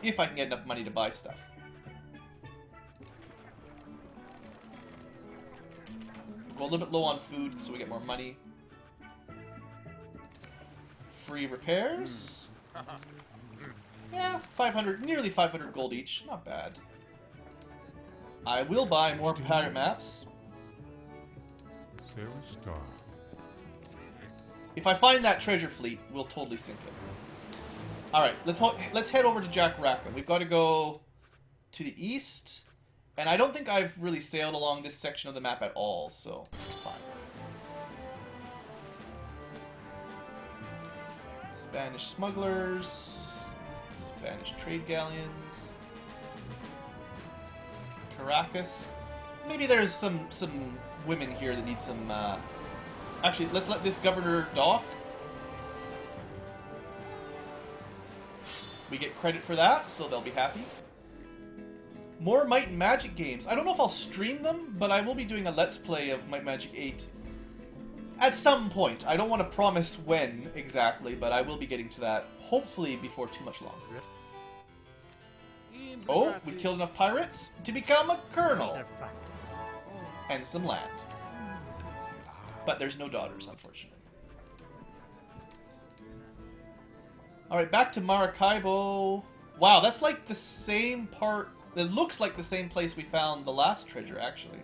if I can get enough money to buy stuff. Go a little bit low on food so we get more money. Free repairs. Yeah, 500, nearly 500 gold each. Not bad. I will buy more pirate maps. If I find that treasure fleet, we'll totally sink it. Alright, let's head over to Jack Rackham. We've got to go to the east. And I don't think I've really sailed along this section of the map at all, so it's fine. Spanish smugglers. Spanish trade galleons. Caracas. Maybe there's some women here that need some... Actually, let's let this governor dock. We get credit for that, so they'll be happy. More Might and Magic games. I don't know if I'll stream them, but I will be doing a Let's Play of Might and Magic 8 at some point. I don't want to promise when exactly, but I will be getting to that, hopefully before too much longer. Oh, we killed enough pirates to become a colonel. And some land. But there's no daughters, unfortunately. Alright, back to Maracaibo. Wow, that's like the same part... It looks like the same place we found the last treasure, actually.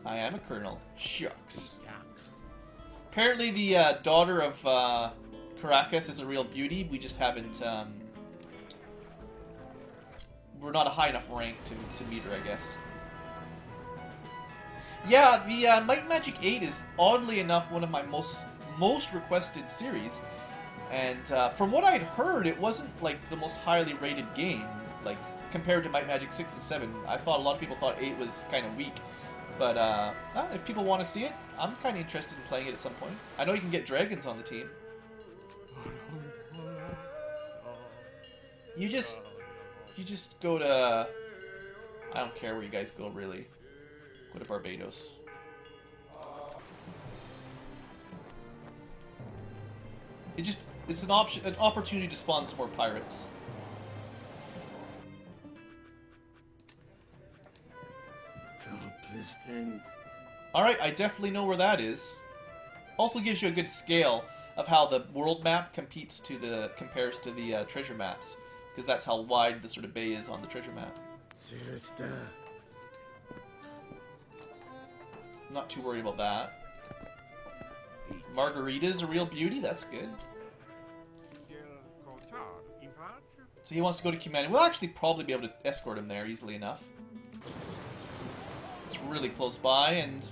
I am a colonel. Shucks. Apparently the daughter of Caracas is a real beauty. We just haven't... we're not a high enough rank to meet her, I guess. Yeah, the Might and Magic 8 is oddly enough one of my most requested series. And from what I'd heard, it wasn't like the most highly rated game, like compared to Might and Magic 6 and 7. I thought a lot of people thought 8 was kind of weak. But if people want to see it, I'm kind of interested in playing it at some point. I know you can get dragons on the team. You just go to... I don't care where you guys go, really. Go to Barbados. It's an opportunity to spawn some more pirates. Alright, I definitely know where that is. Also gives you a good scale of how the world map compares to the treasure maps. Because that's how wide the sort of bay is on the treasure map. Not too worried about that. Margarita's a real beauty, that's good. So he wants to go to Cumaní. We'll actually probably be able to escort him there easily enough. It's really close by, and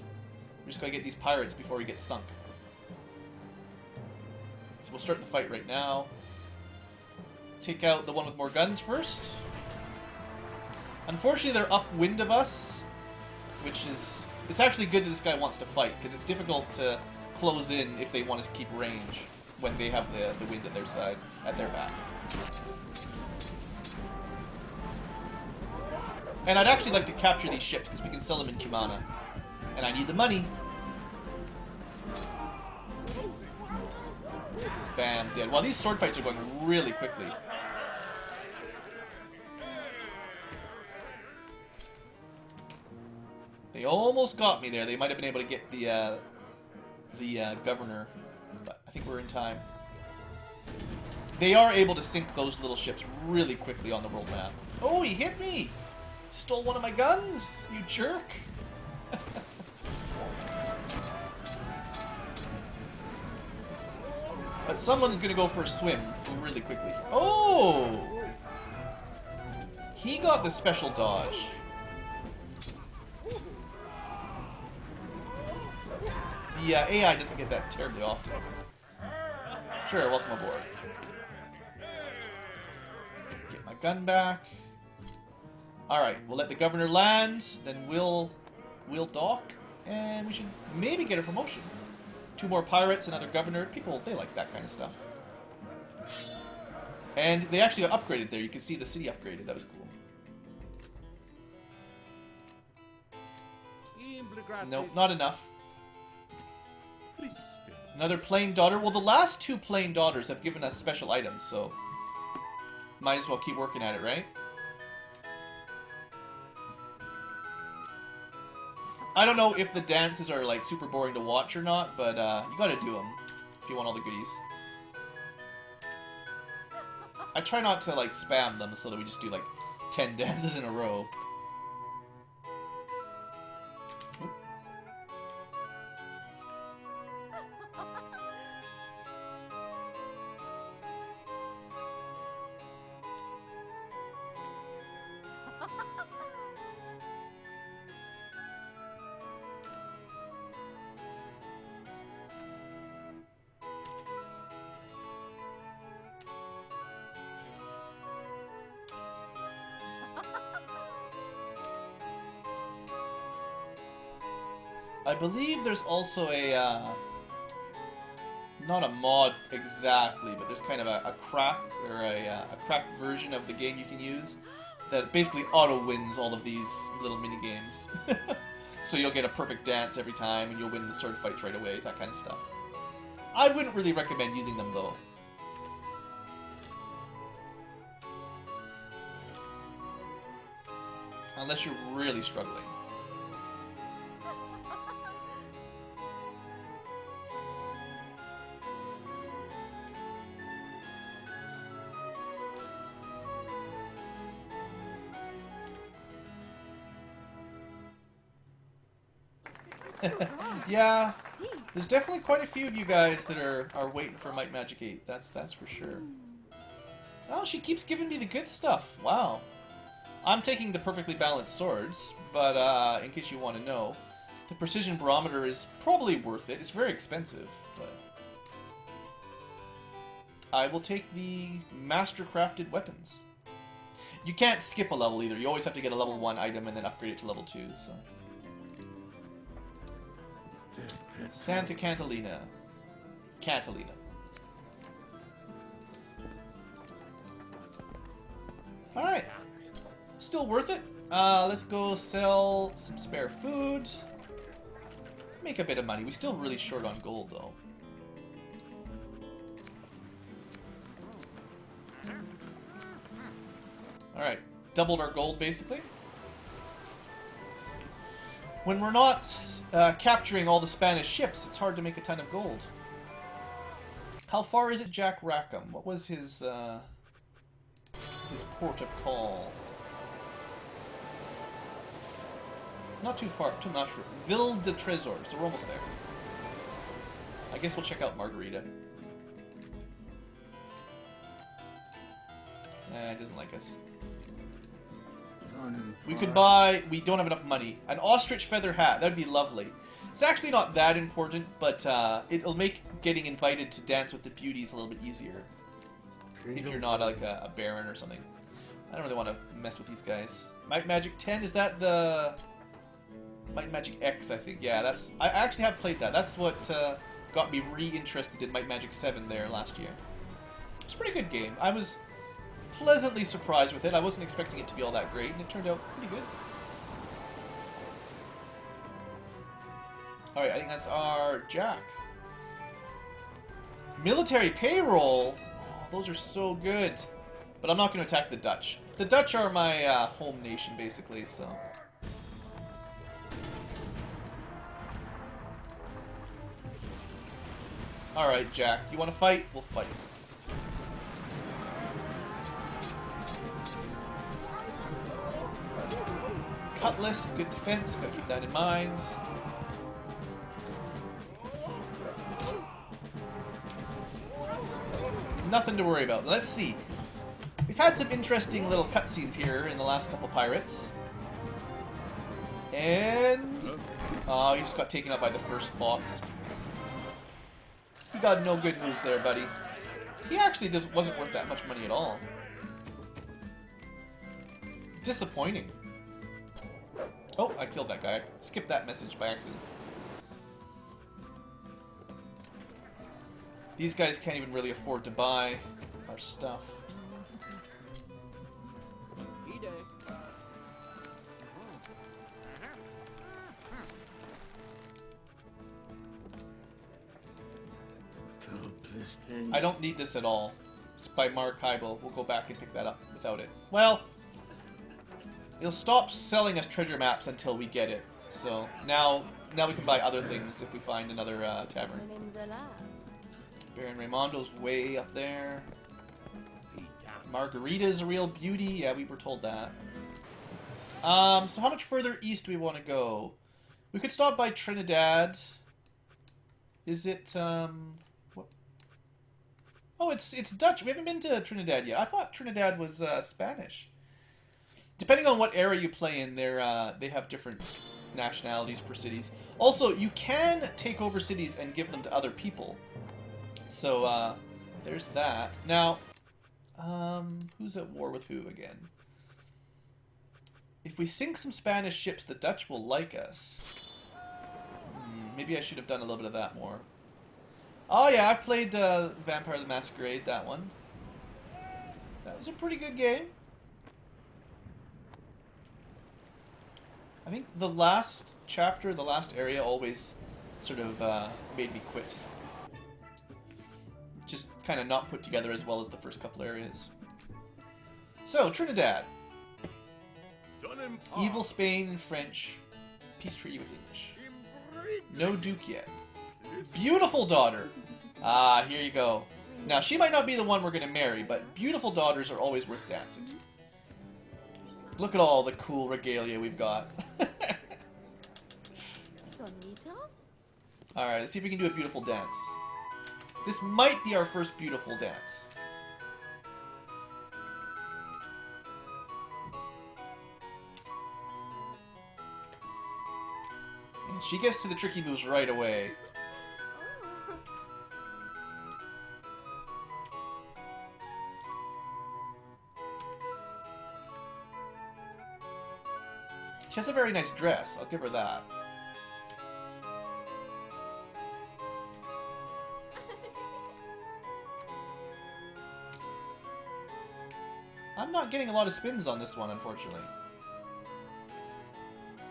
we just gotta get these pirates before he gets sunk. So we'll start the fight right now. Take out the one with more guns first. Unfortunately, they're upwind of us, which is... It's actually good that this guy wants to fight, because it's difficult to close in if they want to keep range when they have the wind at their side, at their back. And I'd actually like to capture these ships, because we can sell them in Cumaní. And I need the money. Bam, dead. Wow, these sword fights are going really quickly. They almost got me there. They might have been able to get the governor, but I think we're in time. They are able to sink those little ships really quickly on the world map. Oh, he hit me! Stole one of my guns, you jerk! But someone's gonna go for a swim really quickly. Oh! He got the special dodge. The AI doesn't get that terribly often. Sure, welcome aboard. Get my gun back. Alright, we'll let the governor land, then we'll dock, and we should maybe get a promotion. 2 more pirates, another governor. People, they like that kind of stuff. And they actually got upgraded there. You can see the city upgraded. That was cool. Nope, not enough. Another plain daughter. Well, the last 2 plain daughters have given us special items, so might as well keep working at it, right? I don't know if the dances are like super boring to watch or not, but you gotta do them if you want all the goodies. I try not to like spam them so that we just do like 10 dances in a row. I believe there's also a, not a mod exactly, but there's kind of a crack, or a cracked version of the game you can use that basically auto-wins all of these little mini-games. So you'll get a perfect dance every time, and you'll win the sword fights right away, that kind of stuff. I wouldn't really recommend using them, though. Unless you're really struggling. Yeah, there's definitely quite a few of you guys that are waiting for Might Magic 8. That's for sure. Oh, she keeps giving me the good stuff. Wow. I'm taking the perfectly balanced swords, but in case you want to know, the precision barometer is probably worth it. It's very expensive, but I will take the master crafted weapons. You can't skip a level either. You always have to get a level 1 item and then upgrade it to level 2, so. Santa Catalina. Catalina. Alright. Still worth it. Let's go sell some spare food. Make a bit of money. We're still really short on gold, though. Alright. Doubled our gold, basically. When we're not capturing all the Spanish ships, it's hard to make a ton of gold. How far is it, Jack Rackham? What was his port of call? Not too far, too much. Ville de Trésor, so we're almost there. I guess we'll check out Margarita. It doesn't like us. We could buy... We don't have enough money. An ostrich feather hat. That'd be lovely. It's actually not that important, but it'll make getting invited to dance with the beauties a little bit easier. If you're not like a baron or something. I don't really want to mess with these guys. Might Magic 10, is that the... Might Magic X, I think. Yeah, that's... I actually have played that. That's what got me re-interested in Might Magic 7 there last year. It's a pretty good game. I was pleasantly surprised with it. I wasn't expecting it to be all that great, and it turned out pretty good. Alright, I think that's our Jack. Military payroll! Oh, those are so good. But I'm not going to attack the Dutch. The Dutch are my home nation, basically, so... Alright, Jack. You want to fight? We'll fight. Cutlass, good defense. Gotta keep that in mind. Nothing to worry about. Let's see. We've had some interesting little cutscenes here in the last couple pirates. And... oh, he just got taken out by the first box. You got no good news there, buddy. He actually wasn't worth that much money at all. Disappointing. Oh, I killed that guy. I skipped that message by accident. These guys can't even really afford to buy our stuff. I don't need this at all. It's by Maracaibo. We'll go back and pick that up without it. Well, it'll stop selling us treasure maps until we get it. So now we can buy other things if we find another tavern. Baron Raimondo's way up there. Margarita's a real beauty. Yeah, we were told that. So how much further east do we want to go? We could stop by Trinidad. Is it, what? Oh, it's Dutch. We haven't been to Trinidad yet. I thought Trinidad was Spanish. Depending on what era you play in, they have different nationalities per cities. Also, you can take over cities and give them to other people. So, there's that. Now, who's at war with who again? If we sink some Spanish ships, the Dutch will like us. Maybe I should have done a little bit of that more. Oh yeah, I've played Vampire the Masquerade, that one. That was a pretty good game. I think the last chapter, the last area always sort of made me quit. Just kind of not put together as well as the first couple areas. So, Trinidad. Evil Spain and French. Peace treaty with English. No Duke yet. Beautiful daughter. Ah, here you go. Now, she might not be the one we're going to marry, but beautiful daughters are always worth dancing to. Look at all the cool regalia we've got. Alright, let's see if we can do a beautiful dance. This might be our first beautiful dance. And she gets to the tricky moves right away. She has a very nice dress, I'll give her that. I'm not getting a lot of spins on this one, unfortunately.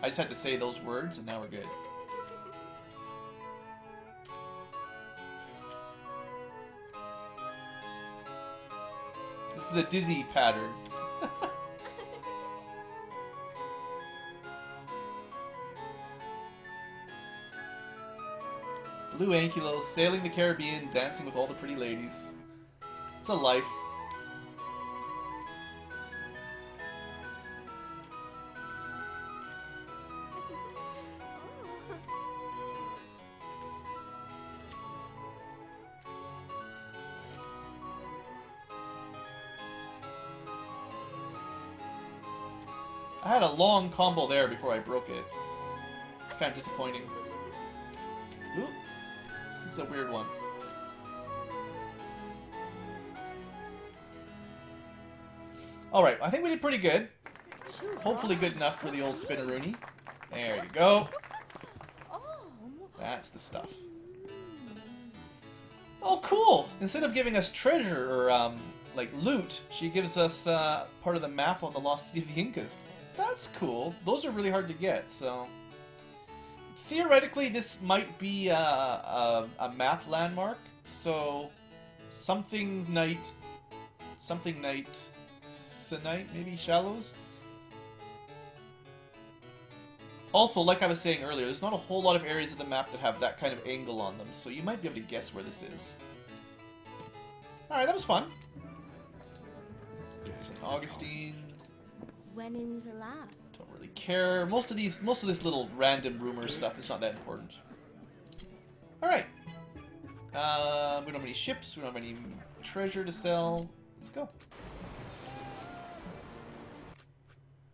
I just had to say those words, and now we're good. This is the dizzy pattern. BlueAnkylo, sailing the Caribbean, dancing with all the pretty ladies. It's a life. I had a long combo there before I broke it. Kind of disappointing. Ooh. This is a weird one. Alright, I think we did pretty good. Hopefully good enough for the old Spinneroony. There you go. That's the stuff. Oh, cool! Instead of giving us treasure or, like, loot, she gives us part of the map on the Lost City of the Incas. That's cool. Those are really hard to get, so... Theoretically, this might be a map landmark, so something night, Sinite, maybe Shallows. Also, like I was saying earlier, there's not a whole lot of areas of the map that have that kind of angle on them, so you might be able to guess where this is. Alright, that was fun. St. Augustine. When in the lab. Don't really care. Most of this little random rumor stuff is not that important. Alright. We don't have any ships, we don't have any treasure to sell. Let's go.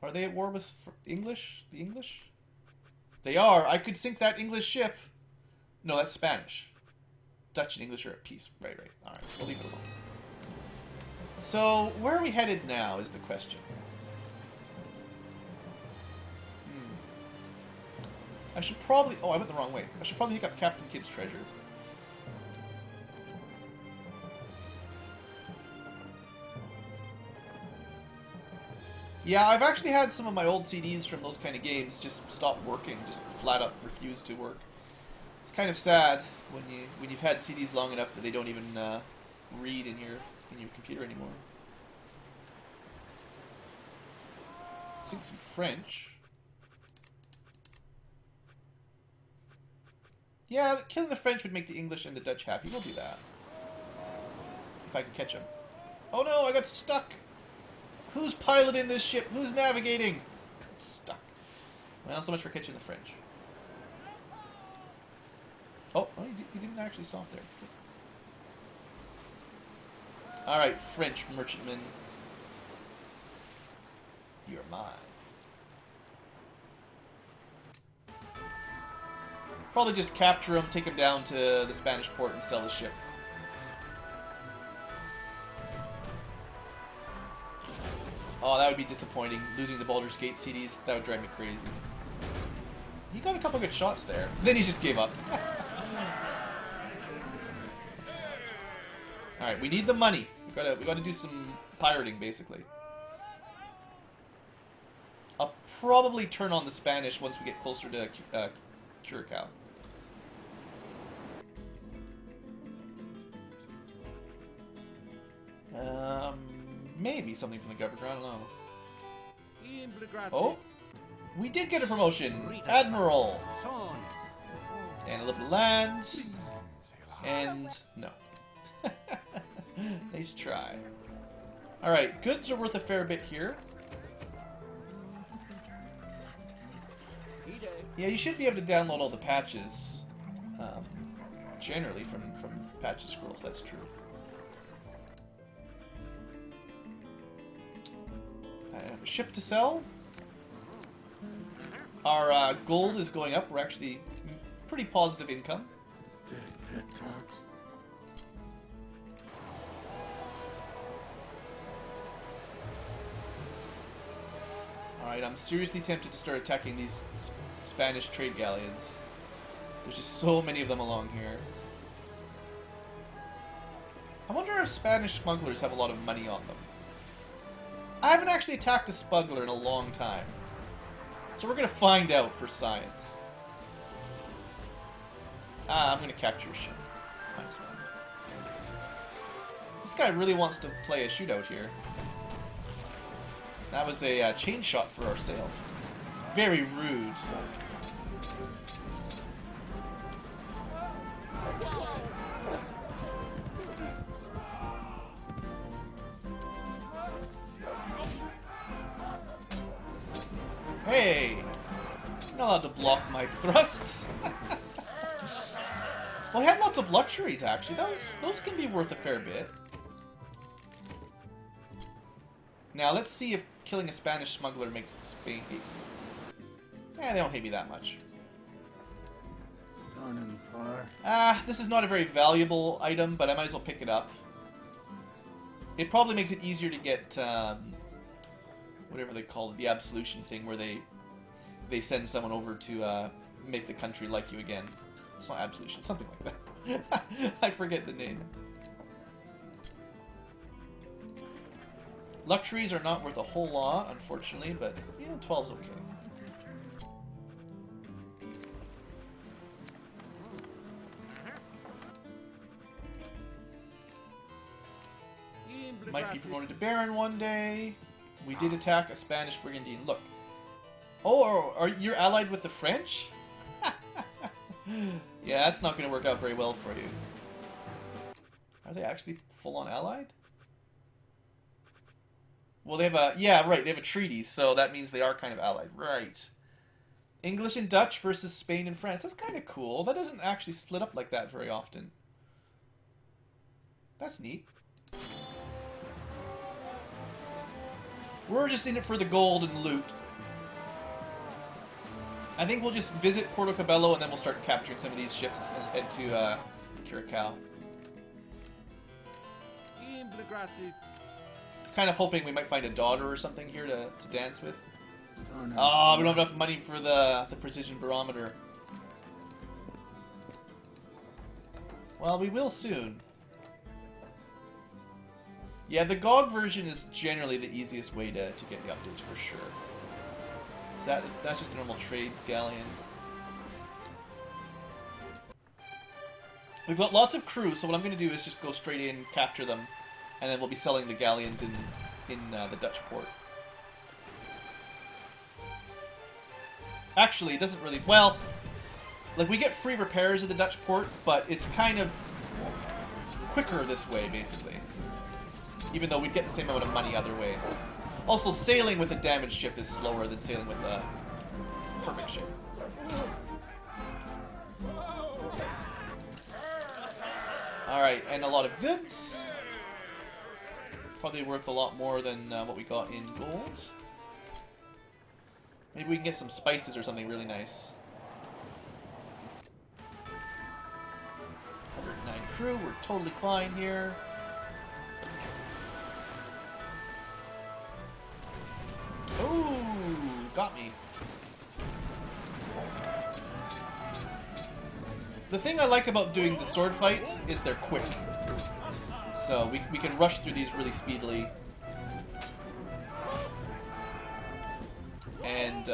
Are they at war with English? The English? They are. I could sink that English ship. No, that's Spanish. Dutch and English are at peace. Right. Alright, we'll leave it alone. So, where are we headed now is the question. I should probably... Oh, I went the wrong way. I should probably pick up Captain Kidd's treasure. Yeah, I've actually had some of my old CDs from those kind of games just stop working. Just flat up refuse to work. It's kind of sad when you've had CDs long enough that they don't even read in your computer anymore. Sing some French. Yeah, killing the French would make the English and the Dutch happy. We'll do that. If I can catch them. Oh no, I got stuck! Who's piloting this ship? Who's navigating? Got stuck. Well, so much for catching the French. Oh, he didn't actually stop there. Alright, French merchantmen. You're mine. Probably just capture him, take him down to the Spanish port and sell the ship. Oh, that would be disappointing. Losing the Baldur's Gate CDs, that would drive me crazy. He got a couple good shots there. Then he just gave up. Alright, we need the money. We gotta do some pirating, basically. I'll probably turn on the Spanish once we get closer to Curacao. Maybe something from the governor, I don't know. Oh, we did get a promotion! Admiral! And a little bit of land. And no. Nice try. Alright, goods are worth a fair bit here. Yeah, you should be able to download all the patches. Generally from patches scrolls, that's true. I have a ship to sell. Our gold is going up. We're actually pretty positive income. Alright, I'm seriously tempted to start attacking these Spanish trade galleons. There's just so many of them along here. I wonder if Spanish smugglers have a lot of money on them. I haven't actually attacked a smuggler in a long time. So we're going to find out for science. I'm going to capture your ship. Nice one. This guy really wants to play a shootout here. That was a chain shot for our sails. Very rude. Hey! You're not allowed to block my thrusts. Well, I had lots of luxuries, actually. Those can be worth a fair bit. Now, let's see if killing a Spanish smuggler makes Spain hate me. They don't hate me that much. This is not a very valuable item, but I might as well pick it up. It probably makes it easier to get, whatever they call it, the absolution thing, where they send someone over to make the country like you again. It's not absolution, something like that. I forget the name. Luxuries are not worth a whole lot, unfortunately, but, 12's okay. Might be promoted to Baron one day. We did attack a Spanish brigandine. Look. Oh, are you allied with the French? Yeah, that's not going to work out very well for you. Are they actually full-on allied? Well, they have a... Yeah, right, they have a treaty, so that means they are kind of allied. Right. English and Dutch versus Spain and France. That's kind of cool. That doesn't actually split up like that very often. That's neat. We're just in it for the gold and loot. I think we'll just visit Porto Cabello and then we'll start capturing some of these ships and head to Curacao. Kind of hoping we might find a daughter or something here to dance with. Oh, we don't have enough money for the precision barometer. Well, we will soon. Yeah, the GOG version is generally the easiest way to get the updates for sure. So that's just a normal trade galleon. We've got lots of crew, so what I'm going to do is just go straight in, capture them, and then we'll be selling the galleons in the Dutch port. Actually, it doesn't really... Well, like, we get free repairs at the Dutch port, but it's kind of quicker this way, basically. Even though we'd get the same amount of money other way. Also, sailing with a damaged ship is slower than sailing with a perfect ship. Alright, and a lot of goods. Probably worth a lot more than what we got in gold. Maybe we can get some spices or something really nice. 109 crew, we're totally fine here. Ooh, got me. The thing I like about doing the sword fights is they're quick. So we can rush through these really speedily. And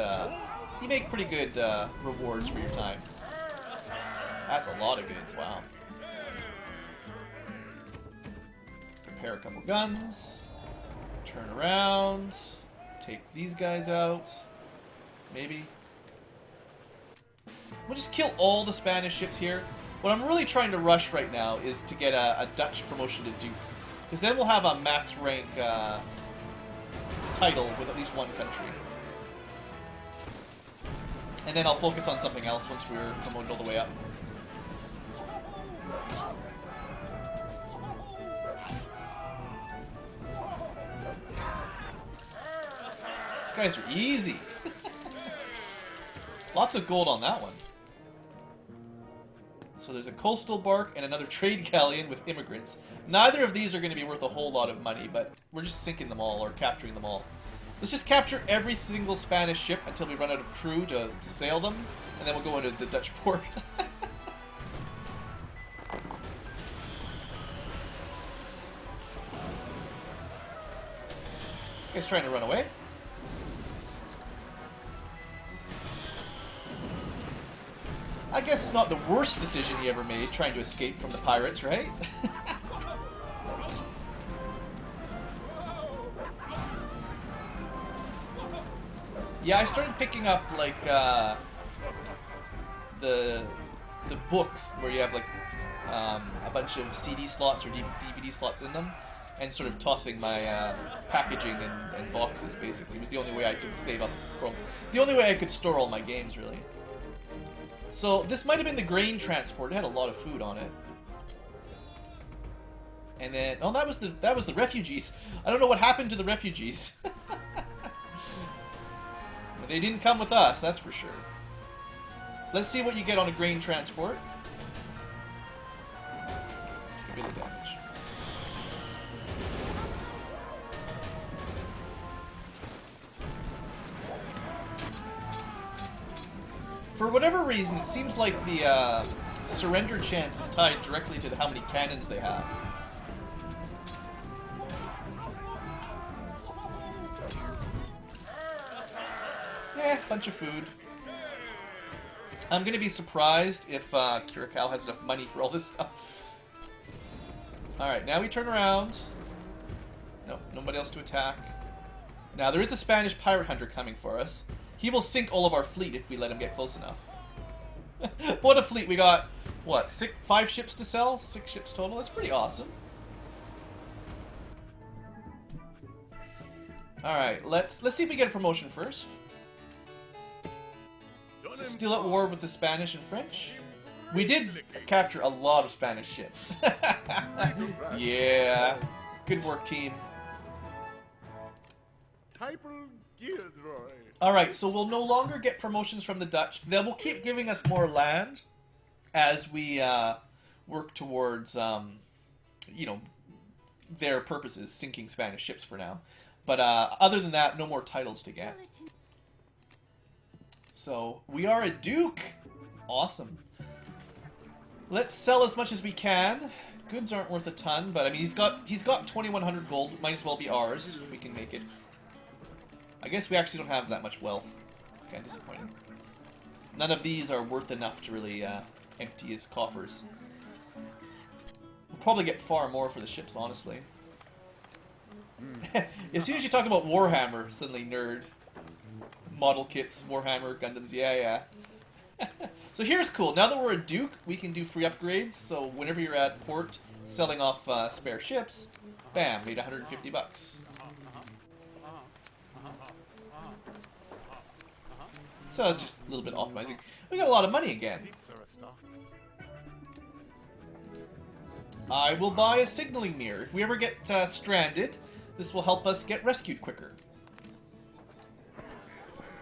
you make pretty good rewards for your time. That's a lot of goods, wow. Repair a couple guns. Turn around. Take these guys out. Maybe. We'll just kill all the Spanish ships here. What I'm really trying to rush right now is to get a Dutch promotion to Duke. Because then we'll have a max rank title with at least one country. And then I'll focus on something else once we're promoted all the way up. These guys are easy. Lots of gold on that one. So there's a coastal bark and another trade galleon with immigrants. Neither of these are going to be worth a whole lot of money, but we're just sinking them all or capturing them all. Let's just capture every single Spanish ship until we run out of crew to sail them, and then we'll go into the Dutch port. This guy's trying to run away. I guess it's not the worst decision he ever made, trying to escape from the pirates, right? Yeah, I started picking up, like, the books where you have, like, a bunch of CD slots or DVD slots in them, and sort of tossing my packaging and boxes, basically. It was the only way I could save up from... The only way I could store all my games, really. So, this might have been the grain transport. It had a lot of food on it. And then... Oh, that was the refugees. I don't know what happened to the refugees. They didn't come with us, that's for sure. Let's see what you get on a grain transport. A bit of damage. For whatever reason, it seems like the surrender chance is tied directly to how many cannons they have. Bunch of food. I'm gonna be surprised if Curacao has enough money for all this stuff. Alright, now we turn around. Nope, nobody else to attack. Now, there is a Spanish pirate hunter coming for us. He will sink all of our fleet if we let him get close enough. What a fleet! We got, what, 5 ships to sell? 6 ships total? That's pretty awesome. Alright, let's see if we get a promotion first. So still at war with the Spanish and French. We did capture a lot of Spanish ships. Yeah. Good work, team. Alright, so we'll no longer get promotions from the Dutch. They will keep giving us more land as we work towards, you know, their purposes, sinking Spanish ships for now. But other than that, no more titles to get. So, we are a Duke! Awesome. Let's sell as much as we can. Goods aren't worth a ton, but I mean, he's got 2,100 gold. Might as well be ours, if we can make it. I guess we actually don't have that much wealth. It's kind of disappointing. None of these are worth enough to really empty his coffers. probably get far more for the ships, honestly. As soon as you talk about Warhammer, suddenly nerd. Model kits, Warhammer, Gundams, yeah. So here's cool. Now that we're a Duke, we can do free upgrades. So whenever you're at port selling off spare ships, bam, made 150 bucks. So it's just a little bit optimizing. We got a lot of money again. I will buy a signaling mirror. If we ever get stranded, this will help us get rescued quicker.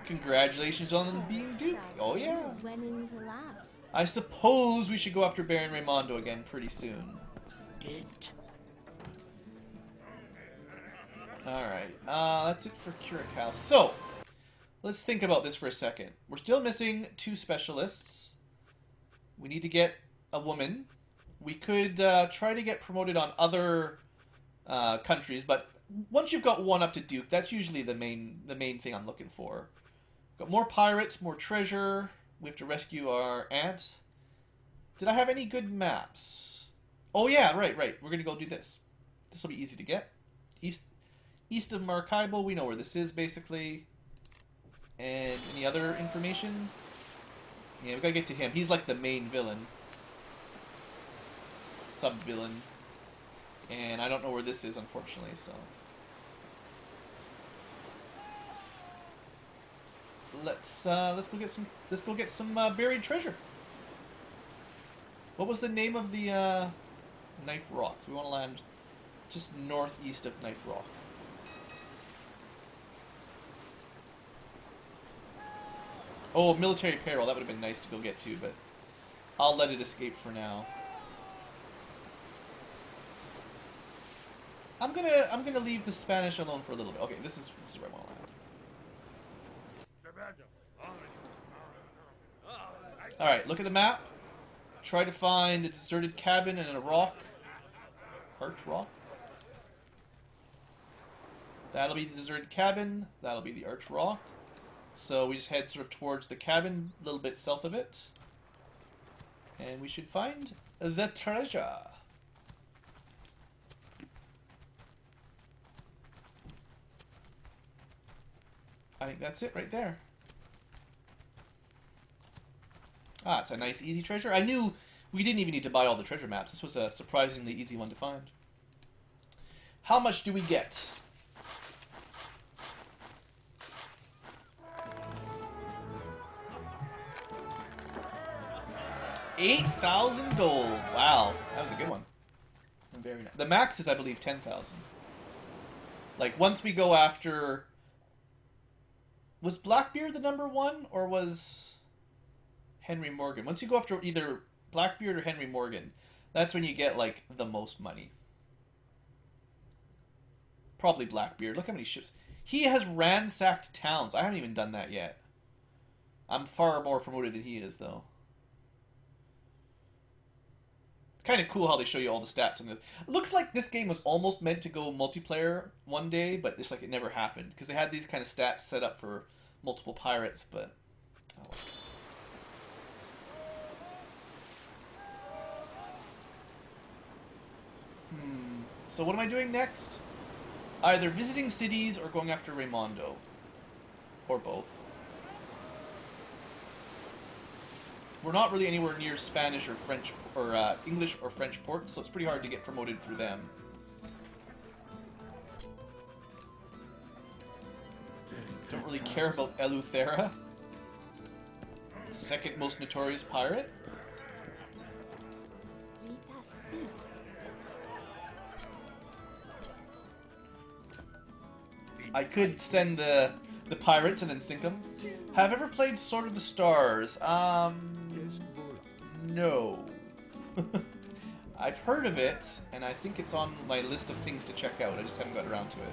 Congratulations on being Duke. Oh yeah. When-ins allowed. I suppose we should go after Baron Raimondo again pretty soon. Alright, that's it for Curacao. So, let's think about this for a second. We're still missing 2 specialists. We need to get a woman. We could try to get promoted on other countries, but once you've got 1 up to Duke, that's usually the main thing I'm looking for. Got more pirates, more treasure. We have to rescue our aunt. Did I have any good maps? Oh yeah, right. We're gonna go do this. This will be easy to get. East of Maracaibo, we know where this is basically. And any other information? Yeah, we gotta get to him. He's like the main villain. Sub-villain. And I don't know where this is, unfortunately, so... Let's go get some buried treasure. What was the name of the Knife Rock? We want to land just northeast of Knife Rock. Oh, military peril. That would have been nice to go get to, but I'll let it escape for now. I'm gonna leave the Spanish alone for a little bit. Okay, this is where I want to land. Alright, look at the map. Try to find a deserted cabin and a rock. Arch rock. That'll be the deserted cabin. That'll be the arch rock. So we just head sort of towards the cabin, a little bit south of it. And we should find the treasure. I think that's it right there. Ah, it's a nice, easy treasure. I knew we didn't even need to buy all the treasure maps. This was a surprisingly easy one to find. How much do we get? $8,000 gold. Wow, that was a good one. Very nice. The max is, I believe, 10,000. Like, once we go after... Was Blackbeard the #1, or was... Henry Morgan? Once you go after either Blackbeard or Henry Morgan, that's when you get, like, the most money. Probably Blackbeard. Look how many ships. He has ransacked towns. I haven't even done that yet. I'm far more promoted than he is, though. It's kind of cool how they show you all the stats. It looks like this game was almost meant to go multiplayer one day, but it's like it never happened. Because they had these kind of stats set up for multiple pirates, but... Oh well. So what am I doing next? Either visiting cities or going after Raimondo. Or both. We're not really anywhere near Spanish or French, or English or French ports, so it's pretty hard to get promoted through them. Don't really care about Eleuthera. Second most notorious pirate. I could send the pirates and then sink them. Have ever played Sword of the Stars? No. I've heard of it, and I think it's on my list of things to check out. I just haven't got around to it.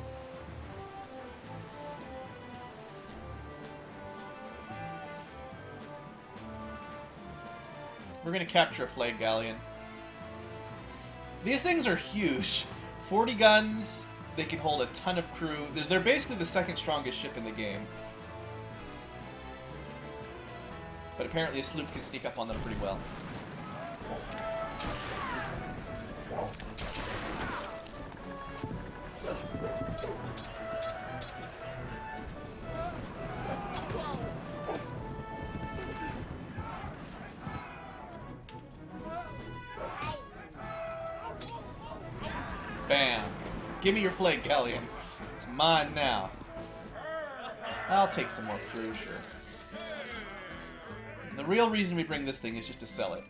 We're gonna capture a flag galleon. These things are huge. 40 guns. They can hold a ton of crew. They're basically the second strongest ship in the game. But apparently a sloop can sneak up on them pretty well. Bam. Give me your flag, Galleon. It's mine now. I'll take some more crew, sure. And the real reason we bring this thing is just to sell it.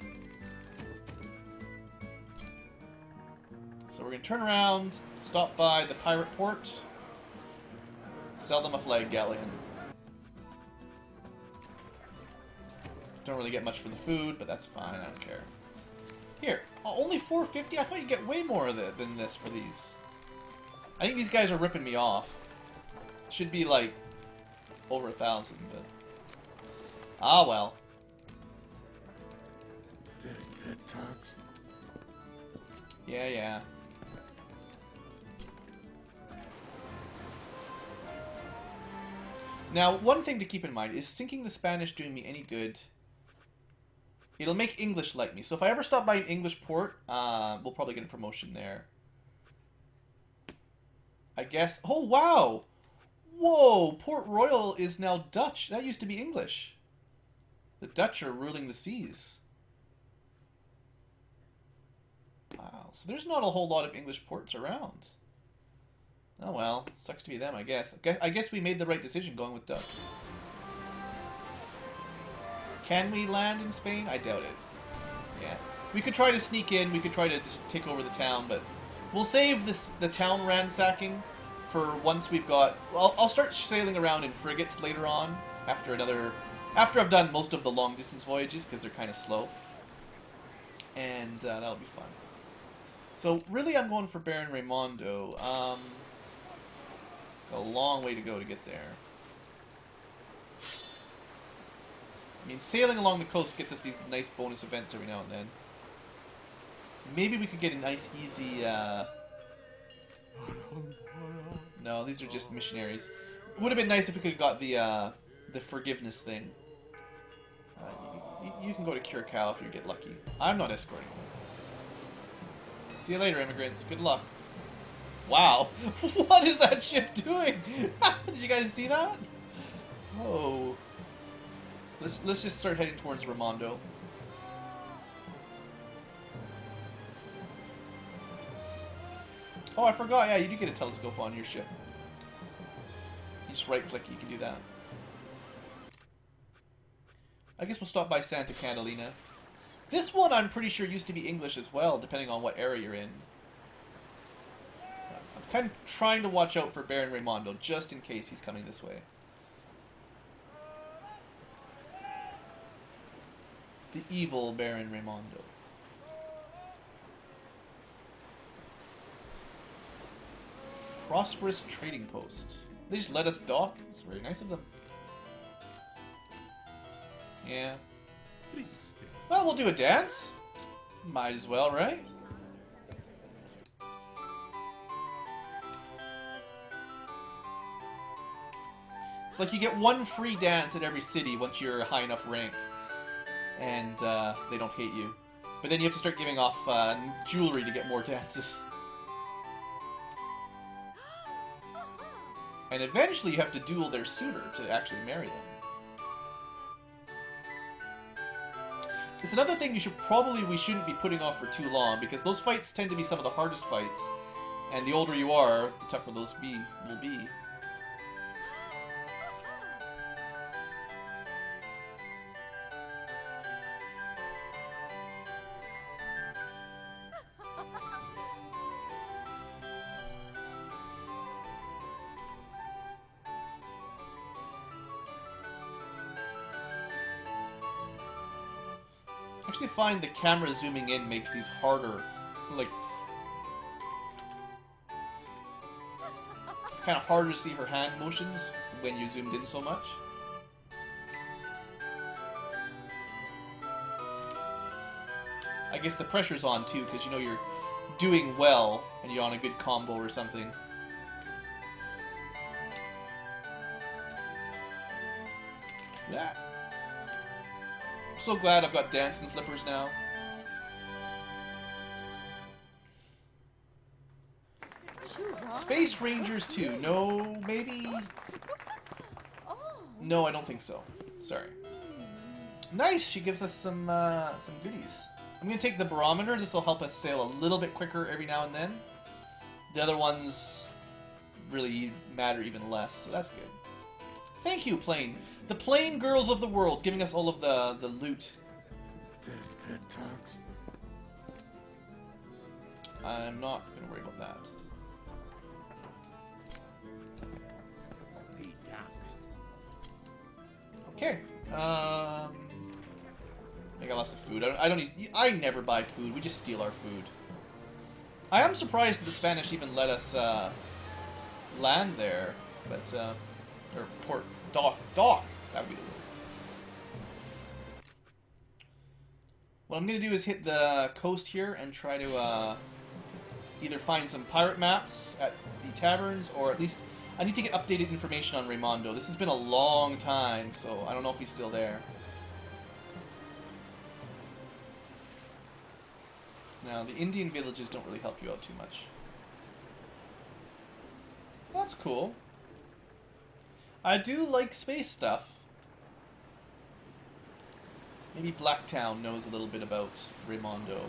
So we're going to turn around, stop by the pirate port, sell them a flag galleon. Don't really get much for the food, but that's fine, I don't care. Here, only $4.50? I thought you'd get way more than this for these. I think these guys are ripping me off. Should be like over 1,000, but... Ah, well. Dead pet talks. Yeah, yeah. Now, one thing to keep in mind is sinking the Spanish doing me any good. It'll make English like me. So if I ever stop by an English port, we'll probably get a promotion there. I guess... Oh, wow! Whoa! Port Royal is now Dutch. That used to be English. The Dutch are ruling the seas. Wow. So there's not a whole lot of English ports around. Oh well. Sucks to be them, I guess. I guess we made the right decision going with Dutch. Can we land in Spain? I doubt it. Yeah. We could try to sneak in. We could try to just take over the town, but we'll save the town ransacking for once we've got... I'll start sailing around in frigates later on after I've done most of the long distance voyages because they're kind of slow. And that'll be fun. So really I'm going for Baron Raimondo. A long way to go to get there. I mean, sailing along the coast gets us these nice bonus events every now and then. Maybe we could get a nice, easy, No, these are just missionaries. It would have been nice if we could have got the forgiveness thing. You can go to Curacao if you get lucky. I'm not escorting them. See you later, immigrants. Good luck. Wow. What is that ship doing? Did you guys see that? Oh. Let's just start heading towards Raimondo. Oh, I forgot. Yeah, you do get a telescope on your ship. You just right-click, you can do that. I guess we'll stop by Santa Catalina. This one, I'm pretty sure, used to be English as well, depending on what area you're in. I'm kind of trying to watch out for Baron Raimondo, just in case he's coming this way. The evil Baron Raimondo. Prosperous trading post. They just let us dock. It's very nice of them. Yeah. Well, we'll do a dance. Might as well, right? It's like you get one free dance at every city once you're a high enough rank. And they don't hate you. But then you have to start giving off jewelry to get more dances. And eventually you have to duel their suitor to actually marry them. It's another thing we shouldn't be putting off for too long, because those fights tend to be some of the hardest fights. And the older you are, the tougher those will be. I actually find the camera zooming in makes these harder. Like, it's kind of harder to see her hand motions when you zoomed in so much. I guess the pressure's on too, because you know you're doing well and you're on a good combo or something. Yeah. I'm so glad I've got dancing slippers now. Space Rangers 2. No, maybe? No, I don't think so. Sorry. Nice! She gives us some goodies. I'm going to take the barometer. This will help us sail a little bit quicker every now and then. The other ones really matter even less, so that's good. Thank you, Plane. The Plane Girls of the World, giving us all of the loot. There's pet talks. I'm not going to worry about that. Okay. I got lots of food. I don't need. I never buy food. We just steal our food. I am surprised that the Spanish even let us land there, but or port dock. That would be the word. What I'm gonna do is hit the coast here and try to either find some pirate maps at the taverns, or at least I need to get updated information on Raimondo. This has been a long time, so I don't know if he's still there. Now, the Indian villages don't really help you out too much. That's cool. I do like space stuff. Maybe Blacktown knows a little bit about Raimondo.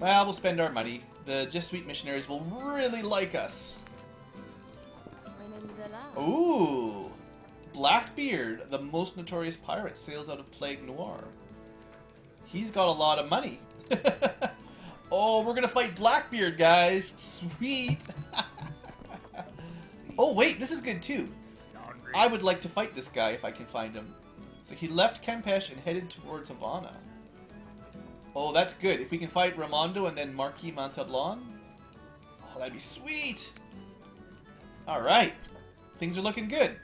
Well, we'll spend our money. The Jesuit missionaries will really like us. Ooh! Blackbeard, the most notorious pirate, sails out of Plague Noir. He's got a lot of money. Oh, we're gonna fight Blackbeard, guys. Sweet. Oh, wait, this is good too. I would like to fight this guy if I can find him. So he left Campeche and headed towards Havana. Oh, that's good. If we can fight Raimondo and then Marquis Montalban, oh, that'd be sweet. Alright. Things are looking good.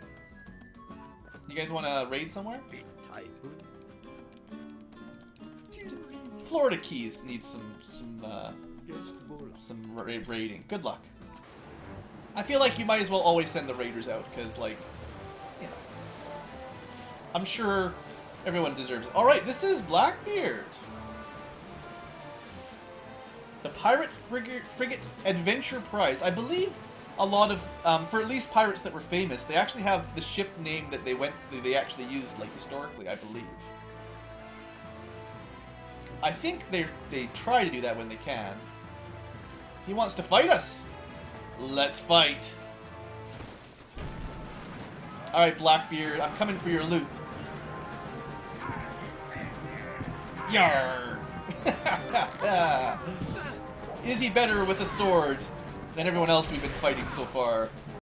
You guys want to raid somewhere? Florida Keys needs some raiding. Good luck. I feel like you might as well always send the raiders out, because, like, you know, I'm sure everyone deserves it. Alright, this is Blackbeard. The Pirate Frigate Adventure Prize. I believe a lot of, for at least pirates that were famous, they actually have the ship name that they actually used, like, historically, I believe. I think they try to do that when they can. He wants to fight us. Let's fight. Alright, Blackbeard, I'm coming for your loot. Yarr! Is he better with a sword than everyone else we've been fighting so far?